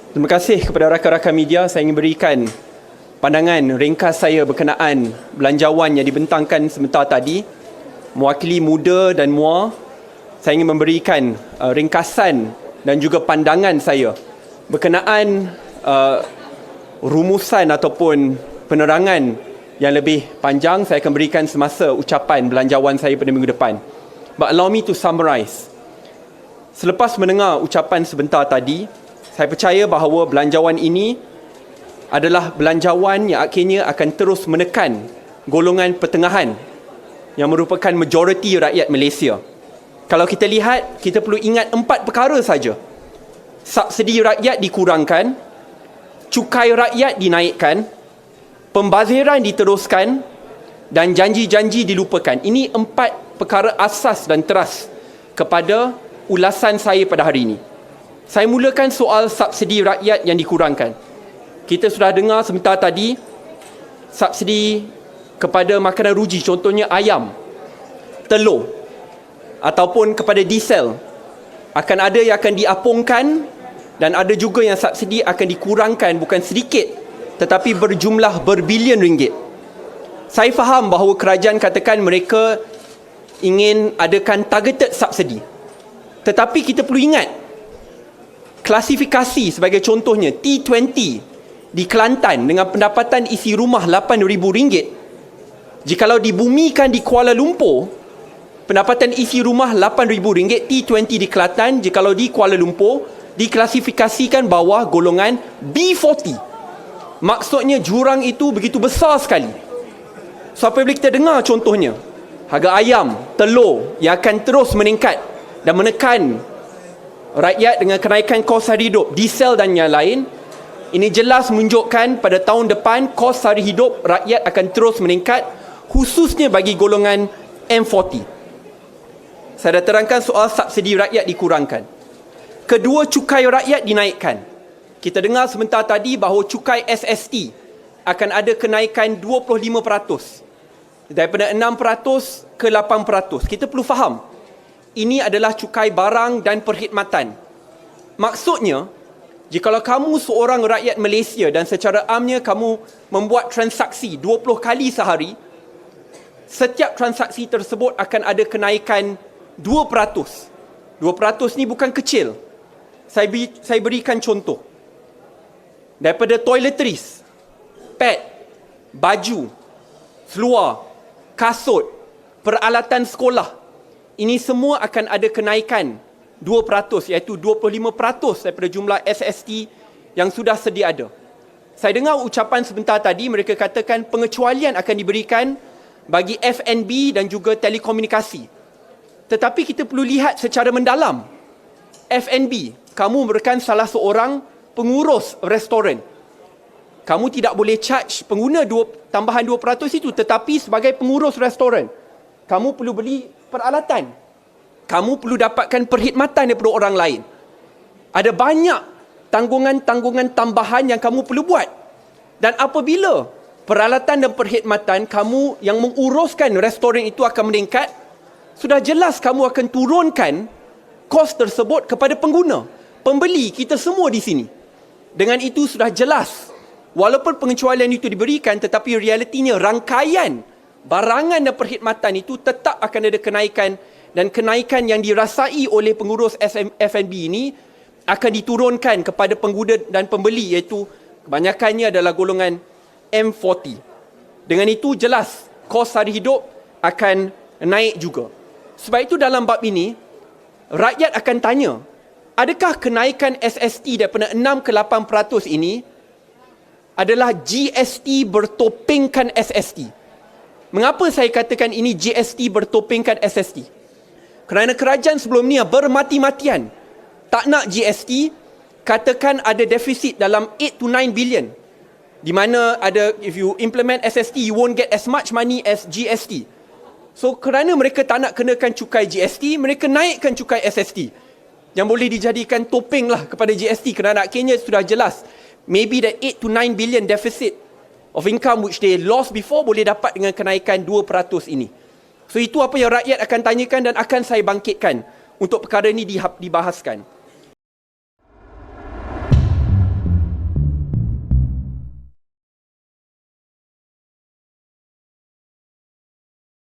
Terima kasih kepada rakan-rakan media. Saya ingin berikan pandangan ringkas saya berkenaan belanjawan yang dibentangkan sebentar tadi. Mewakili muda dan MUA, saya ingin memberikan ringkasan dan juga pandangan saya berkenaan rumusan ataupun penerangan yang lebih panjang. Saya akan berikan semasa ucapan belanjawan saya pada minggu depan. But allow me to summarize. Selepas mendengar ucapan sebentar tadi, saya percaya bahawa belanjawan ini adalah belanjawan yang akhirnya akan terus menekan golongan pertengahan yang merupakan majoriti rakyat Malaysia. Kalau kita lihat, kita perlu ingat 4 perkara saja. Subsidi rakyat dikurangkan, cukai rakyat dinaikkan, pembaziran diteruskan dan janji-janji dilupakan. Ini 4 perkara asas dan teras kepada ulasan saya pada hari ini. Saya mulakan soal subsidi rakyat yang dikurangkan. Kita sudah dengar sebentar tadi, subsidi kepada makanan ruji, contohnya ayam, telur, ataupun kepada diesel, akan ada yang akan diapungkan dan ada juga yang subsidi akan dikurangkan bukan sedikit, tetapi berjumlah berbilion ringgit. Saya faham bahawa kerajaan katakan mereka ingin adakan targeted subsidi. Tetapi kita perlu ingat, klasifikasi sebagai contohnya T20 di Kelantan dengan pendapatan isi rumah RM8,000, jikalau dibumikan di Kuala Lumpur, pendapatan isi rumah RM8,000, T20 di Kelantan, jikalau di Kuala Lumpur diklasifikasikan bawah golongan B40. Maksudnya jurang itu begitu besar sekali. So apabila kita dengar contohnya harga ayam, telur yang akan terus meningkat dan menekan rakyat dengan kenaikan kos hari hidup, diesel dan yang lain, ini jelas menunjukkan pada tahun depan kos hari hidup rakyat akan terus meningkat, khususnya bagi golongan M40. Saya dah terangkan soal subsidi rakyat dikurangkan. Kedua, cukai rakyat dinaikkan. Kita dengar sebentar tadi bahawa cukai SST akan ada kenaikan 25%. Daripada 6% ke 8%. Kita perlu faham, ini adalah cukai barang dan perkhidmatan. Maksudnya, jikalau kamu seorang rakyat Malaysia dan secara amnya kamu membuat transaksi 20 kali sehari, setiap transaksi tersebut akan ada kenaikan 2%. 2% ni bukan kecil. Saya berikan contoh. Daripada toiletries, pad, baju, seluar, kasut, peralatan sekolah, ini semua akan ada kenaikan 2%, iaitu 25% daripada jumlah SST yang sudah sedia ada. Saya dengar ucapan sebentar tadi, mereka katakan pengecualian akan diberikan bagi F&B dan juga telekomunikasi. Tetapi kita perlu lihat secara mendalam. F&B, kamu merupakan salah seorang pengurus restoran. Kamu tidak boleh charge pengguna tambahan 2% itu, tetapi sebagai pengurus restoran, kamu perlu beli peralatan. Kamu perlu dapatkan perkhidmatan daripada orang lain. Ada banyak tanggungan-tanggungan tambahan yang kamu perlu buat. Dan apabila peralatan dan perkhidmatan kamu yang menguruskan restoran itu akan meningkat, sudah jelas kamu akan turunkan kos tersebut kepada pengguna, pembeli, kita semua di sini. Dengan itu sudah jelas, walaupun pengecualian itu diberikan, tetapi realitinya rangkaian barangan dan perkhidmatan itu tetap akan ada kenaikan, dan kenaikan yang dirasai oleh pengurus F&B ini akan diturunkan kepada pengguna dan pembeli, iaitu kebanyakannya adalah golongan M40. Dengan itu jelas kos hari hidup akan naik juga. Sebab itu dalam bab ini, rakyat akan tanya, adakah kenaikan SST daripada 6 ke 8% ini adalah GST bertopengkan SST? Mengapa saya katakan ini GST bertopengkan SST? Kerana kerajaan sebelum ni bermati-matian tak nak GST, katakan ada defisit dalam 8 to 9 billion. Di mana ada, if you implement SST, you won't get as much money as GST. So kerana mereka tak nak kenakan cukai GST, mereka naikkan cukai SST. Yang boleh dijadikan topeng lah kepada GST, kerana akhirnya sudah jelas. Maybe the 8 to 9 billion deficit of income which they lost before boleh dapat dengan kenaikan 2% ini. So itu apa yang rakyat akan tanyakan dan akan saya bangkitkan untuk perkara ini dibahaskan.